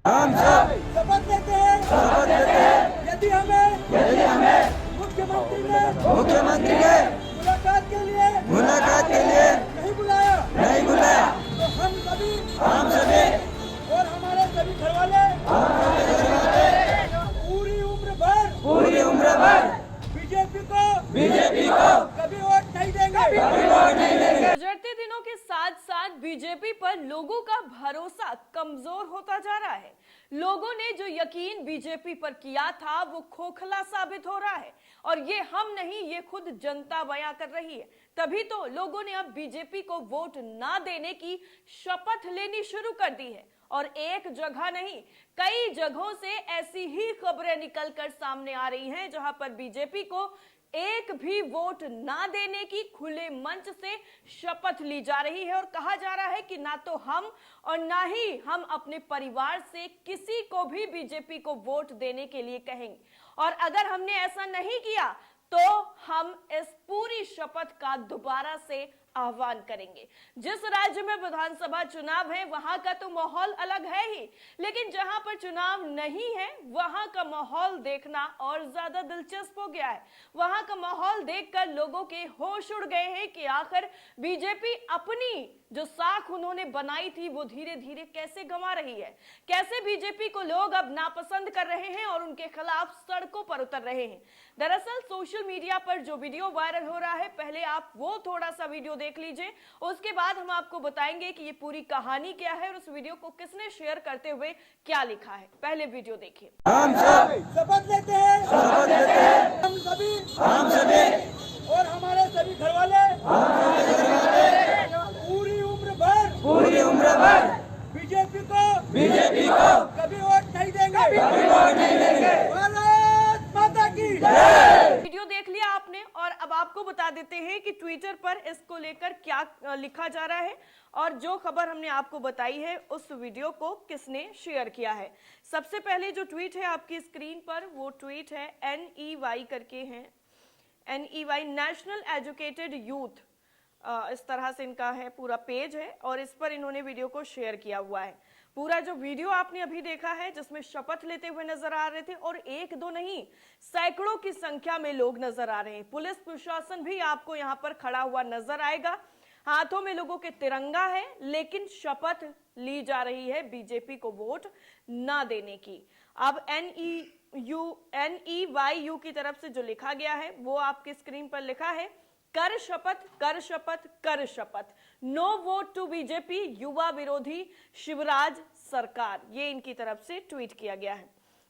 हम सब शपथ लेते हैं यदि हमें मुख्यमंत्री ने मुलाकात के लिए नहीं बुलाया तो हम सभी और हमारे सभी घर वाले पूरी उम्र भर बीजेपी को कभी वोट नहीं देंगे। गुजरते दिनों के साथ साथ बीजेपी पर लोगों का भरोसा कमजोर होता जा रहा है। लोगों ने जो यकीन बीजेपी पर किया था वो खोखला साबित हो रहा है और ये हम नहीं, ये खुद जनता बयां कर रही है। तभी तो लोगों ने अब बीजेपी को वोट ना देने की शपथ लेनी शुरू कर दी है और एक जगह नहीं, कई जगहों से ऐसी ही खबरें निकलकर सामने आ रही हैं जहां पर बीजेपी को एक भी वोट ना देने की खुले मंच से शपथ ली जा रही है और कहा जा रहा है कि ना तो हम और ना ही हम अपने परिवार से किसी को भी बीजेपी को वोट देने के लिए कहेंगे और अगर हमने ऐसा नहीं किया तो हम इस पूरी शपथ का दोबारा से आह्वान करेंगे। जिस राज्य में विधानसभा चुनाव है वहां का तो माहौल अलग है ही, लेकिन जहां पर चुनाव नहीं है वहां का माहौल देखना और ज्यादा दिलचस्प हो गया है। वहां का माहौल देखकर लोगों के होश उड़ गए हैं कि आखिर बीजेपी अपनी जो साख उन्होंने बनाई थी वो धीरे धीरे कैसे गंवा रही है, कैसे बीजेपी को लोग अब नापसंद कर रहे हैं और उनके खिलाफ सड़कों पर उतर रहे हैं। दरअसल सोशल मीडिया पर जो वीडियो वायरल हो रहा है, पहले आप वो थोड़ा सा वीडियो देख लीजिए, उसके बाद हम आपको बताएंगे कि ये पूरी कहानी क्या है और उस वीडियो को किसने शेयर करते हुए क्या लिखा है। पहले वीडियो देखिए। हम सब शपथ लेते हैं हम सभी और हमारे सभी घर वाले पूरी उम्र भर बीजेपी को कभी वोट नहीं देंगे। भारत माता की जय। वीडियो देख लिया आपने और अब आपको बता देते हैं कि ट्विटर पर इसको लेकर क्या लिखा जा रहा है और जो खबर हमने आपको बताई है उस वीडियो को किसने शेयर किया है। सबसे पहले जो ट्वीट है आपकी स्क्रीन पर वो ट्वीट है NEY करके है, NEY नेशनल एजुकेटेड यूथ, इस तरह से इनका है पूरा पेज है और इस पर इन्होंने वीडियो को शेयर किया हुआ है। पूरा जो वीडियो आपने अभी देखा है जिसमें शपथ लेते हुए नजर आ रहे थे और एक दो नहीं सैकड़ों की संख्या में लोग नजर आ रहे हैं। पुलिस प्रशासन भी आपको यहाँ पर खड़ा हुआ नजर आएगा, हाथों में लोगों के तिरंगा है, लेकिन शपथ ली जा रही है बीजेपी को वोट ना देने की। अब NEYU की तरफ से जो लिखा गया है वो आपकी स्क्रीन पर लिखा है, कर शपथ कर शपथ कर शपथ, नो वोट टू बीजेपी, युवा विरोधी शिवराज सरकार। ये इनकी तरफ से ट्वीट किया गया है।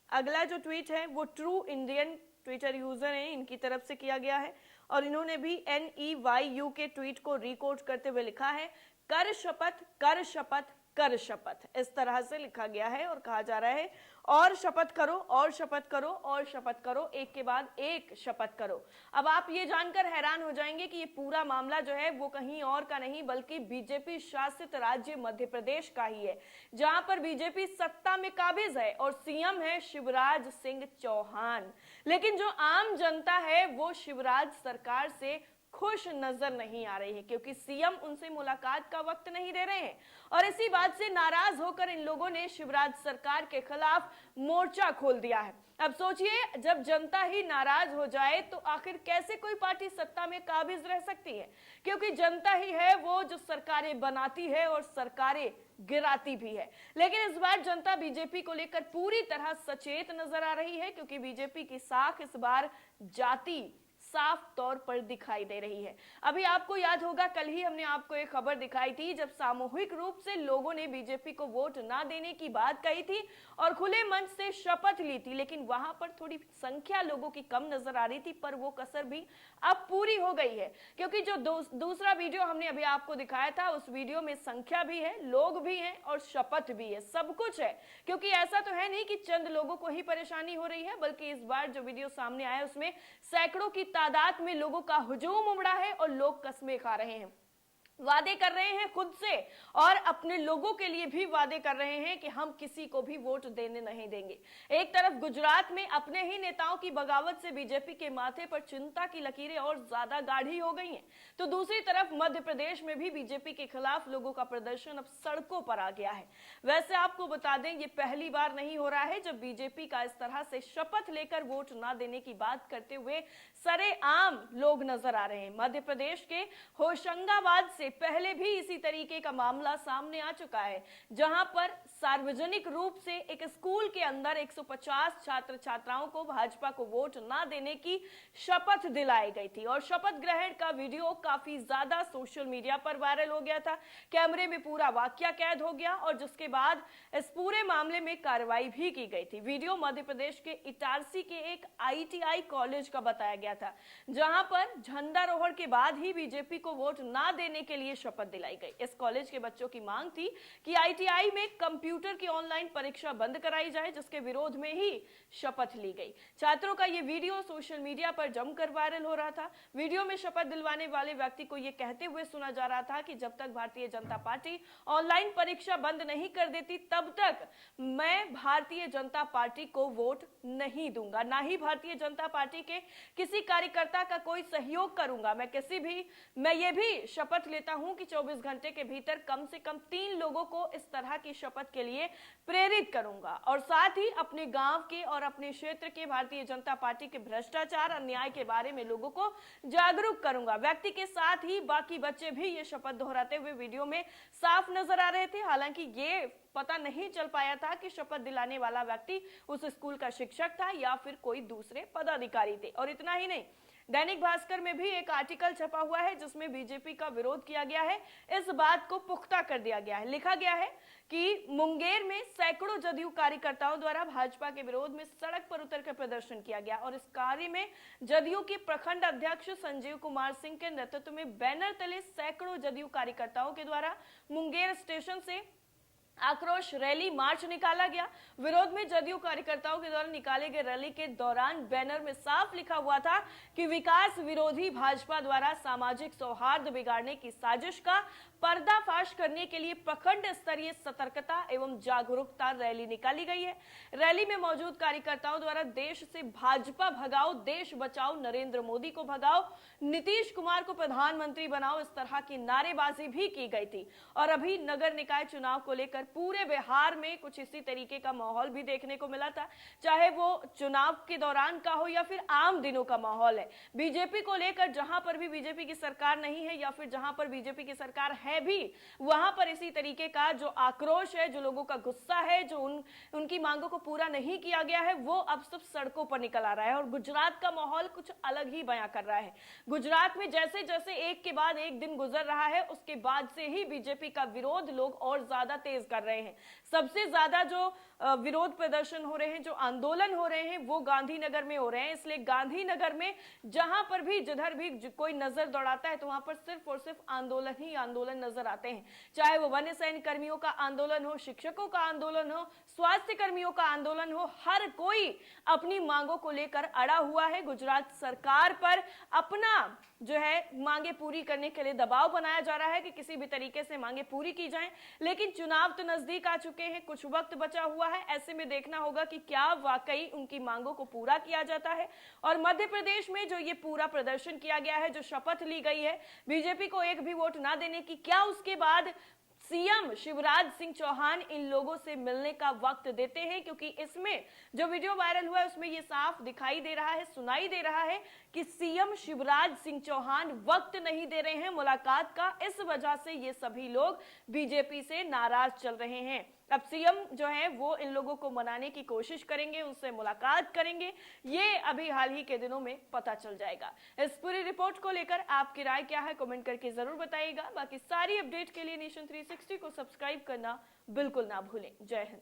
अगला जो ट्वीट है वो ट्रू इंडियन ट्विटर यूजर है, इनकी तरफ से किया गया है और इन्होंने भी NEYU के ट्वीट को रिकोट करते हुए लिखा है, कर शपथ कर शपथ कर शपथ। इस तरह से लिखा गया है और कहा जा रहा है और शपथ करो और शपथ करो और शपथ करो, एक के बाद एक शपथ करो। अब आप ये जानकर हैरान हो जाएंगे कि ये पूरा मामला जो है वो कहीं और का नहीं बल्कि बीजेपी शासित राज्य मध्य प्रदेश का ही है, जहां पर बीजेपी सत्ता में काबिज है और सीएम है शिवराज सिंह चौहान। लेकिन जो आम जनता है वो शिवराज सरकार से खुश नजर नहीं आ रही है क्योंकि सीएम उनसे मुलाकात का वक्त नहीं दे रहे हैं और इसी बात से नाराज होकर इन लोगों ने शिवराज सरकार के खिलाफ मोर्चा खोल दिया है। अब सोचिए, जब जनता ही नाराज हो जाए तो आखिर कैसे कोई पार्टी सत्ता में काबिज रह सकती है, क्योंकि जनता ही है वो जो सरकारें बनाती है और सरकारें गिराती भी है। लेकिन इस बार जनता बीजेपी को लेकर पूरी तरह सचेत नजर आ रही है क्योंकि बीजेपी की साख इस बार जाति साफ तौर पर दिखाई दे रही है। अभी आपको याद होगा कल ही हमने आपको एक खबर दिखाई थी जब सामूहिक रूप से लोगों ने बीजेपी को वोट ना देने की बात कही थी और खुले मंच से शपथ ली थी, लेकिन वहां पर थोड़ी संख्या लोगों की कम नजर आ रही थी, पर वो कसर भी अब पूरी हो गई है क्योंकि जो दूसरा वीडियो हमने अभी आपको दिखाया था उस वीडियो में संख्या भी है, लोग भी हैं और शपथ भी है, सब कुछ है। क्योंकि ऐसा तो है नहीं कि चंद लोगों को ही परेशानी हो रही है, बल्कि इस बार जो वीडियो सामने आया उसमें सैकड़ों की तादाद में लोगों का हुजूम उमड़ा है और लोग कस्में खा रहे हैं। वादे कर रहे हैं खुद से और अपने लोगों के लिए भी वादे कर रहे हैं कि हम किसी को भी वोट देने नहीं देंगे। एक तरफ गुजरात में अपने ही नेताओं की बगावत से बीजेपी के माथे पर चिंता की लकीरें और ज्यादा गाढ़ी हो गई हैं, तो दूसरी तरफ मध्य प्रदेश में भी बीजेपी के खिलाफ लोगों का प्रदर्शन अब सड़कों पर आ गया है। वैसे आपको बता दें, ये पहली बार नहीं हो रहा है जब बीजेपी का इस तरह से शपथ लेकर वोट ना देने की बात करते हुए सरेआम लोग नजर आ रहे हैं। मध्य प्रदेश के होशंगाबाद से पहले भी इसी तरीके का मामला सामने आ चुका है, जहां पर सार्वजनिक रूप से एक स्कूल के अंदर 150 छात्र छात्राओं को भाजपा को वोट ना देने की शपथ दिलाई गई थी और शपथ ग्रहण का वीडियो काफी ज्यादा सोशल मीडिया पर वायरल हो गया था। कैमरे में पूरा वाकया कैद हो गया और जिसके बाद इस पूरे मामले में कार्रवाई भी की गई थी। वीडियो मध्य प्रदेश के इटारसी के एक ITI कॉलेज का बताया गया था, जहां पर झंडारोहण के बाद ही बीजेपी को वोट ना देने के लिए शपथ दिलाई गई। इस कॉलेज के बच्चों की मांग थी कि ITI में कंप्यूटर की ऑनलाइन परीक्षा बंद कराई जाए, जिसके विरोध में ही शपथ ली गई। छात्रों का यह वीडियो सोशल मीडिया पर जमकर वायरल हो रहा था। वीडियो में शपथ दिलवाने वाले व्यक्ति को यह कहते हुए सुना जा रहा था कि जब तक भारतीय जनता पार्टी ऑनलाइन परीक्षा बंद नहीं कर देती तब तक मैं भारतीय जनता पार्टी को वोट नहीं दूंगा, ना ही भारतीय जनता पार्टी के किसी कार्यकर्ता का कोई सहयोग करूंगा। मैं ये भी शपथ लेता हूं कि 24 घंटे के भीतर कम से कम 3 लोगों को इस तरह की शपथ के लिए प्रेरित करूंगा और साथ ही अपने गांव के और अपने क्षेत्र के भारतीय जनता पार्टी के भ्रष्टाचार अन्याय के बारे में लोगों को जागरूक करूंगा। व्यक्ति के साथ ही बाकी बच्चे भी ये शपथ दोहराते हुए वीडियो में साफ नजर आ रहे थे। हालांकि ये पता नहीं चल पाया था कि शपथ दिलाने वाला व्यक्ति उस स्कूल का शिक्षक था या फिर कोई दूसरे पदाधिकारी थे। और इतना ही नहीं, दैनिक भास्कर में भी एक आर्टिकल छपा हुआ है जिसमें बीजेपी का विरोध किया गया है। इस बात को पुख्ता कर दिया गया है। लिखा गया है कि मुंगेर में सैकड़ों जदयू कार्यकर्ताओं द्वारा भाजपा के विरोध में सड़क पर उतरकर प्रदर्शन किया गया और इस कार्य में जदयू के प्रखंड अध्यक्ष संजीव कुमार सिंह के नेतृत्व में बैनर तले सैकड़ों जदयू कार्यकर्ताओं के द्वारा मुंगेर स्टेशन से आक्रोश रैली मार्च निकाला गया। विरोध में जदयू कार्यकर्ताओं के द्वारा निकाले गए रैली के दौरान बैनर में साफ लिखा हुआ था कि विकास विरोधी भाजपा द्वारा सामाजिक सौहार्द बिगाड़ने की साजिश का पर्दाफाश करने के लिए प्रखंड स्तरीय सतर्कता एवं जागरूकता रैली निकाली गई है। रैली में मौजूद कार्यकर्ताओं द्वारा देश से भाजपा भगाओ, देश बचाओ, नरेंद्र मोदी को भगाओ, नीतीश कुमार को प्रधानमंत्री बनाओ, इस तरह की नारेबाजी भी की गई थी। और अभी नगर निकाय चुनाव को लेकर पूरे बिहार में कुछ इसी तरीके का माहौल भी देखने को मिला था, चाहे वो चुनाव के दौरान का हो या फिर आम दिनों का माहौल है। बीजेपी को लेकर जहां पर भी बीजेपी की सरकार नहीं है या फिर जहां पर बीजेपी की सरकार है भी, वहां पर इसी तरीके का जो आक्रोश है, जो लोगों का गुस्सा है, जो उनकी मांगों को पूरा नहीं किया गया है, वो अब सब सड़कों पर निकल आ रहा है। और गुजरात का माहौल कुछ अलग ही बयां कर रहा है। गुजरात में जैसे जैसे एक के बाद एक दिन गुजर रहा है, उसके बाद से ही बीजेपी का विरोध लोग और ज्यादा तेज कर रहे हैं। सबसे ज्यादा जो विरोध प्रदर्शन हो रहे हैं, जो आंदोलन हो रहे हैं, वो गांधीनगर में हो रहे हैं। इसलिए गांधीनगर में जहां पर भी जिधर भी कोई नजर दौड़ाता है तो वहां पर सिर्फ और सिर्फ आंदोलन ही आंदोलन नजर आते हैं। चाहे वो वन्य सैन्य कर्मियों का आंदोलन हो, शिक्षकों का आंदोलन हो, स्वास्थ्य कर्मियों का आंदोलन हो, हर कोई अपनी मांगों को लेकर अड़ा हुआ है। गुजरात सरकार पर अपना जो है मांगे पूरी करने के लिए दबाव बनाया जा रहा है कि किसी भी तरीके से मांगे पूरी की जाएं। लेकिन चुनाव तो नजदीक आ चुके हैं, कुछ वक्त बचा हुआ है। ऐसे में देखना होगा कि क्या वाकई उनकी मांगों को पूरा किया जाता है। और मध्य प्रदेश में जो ये पूरा प्रदर्शन किया गया है, जो शपथ ली गई है बीजेपी को एक भी वोट ना देने की, क्या उसके बाद सीएम शिवराज सिंह चौहान इन लोगों से मिलने का वक्त देते हैं? क्योंकि इसमें जो वीडियो वायरल हुआ है उसमें ये साफ दिखाई दे रहा है, सुनाई दे रहा है कि सीएम शिवराज सिंह चौहान वक्त नहीं दे रहे हैं मुलाकात का। इस वजह से ये सभी लोग बीजेपी से नाराज चल रहे हैं। अब सीएम जो है वो इन लोगों को मनाने की कोशिश करेंगे, उनसे मुलाकात करेंगे, ये अभी हाल ही के दिनों में पता चल जाएगा। इस पूरी रिपोर्ट को लेकर आपकी राय क्या है, कमेंट करके जरूर बताइएगा। बाकी सारी अपडेट के लिए नेशन 360 को सब्सक्राइब करना बिल्कुल ना भूलें। जय हिंद।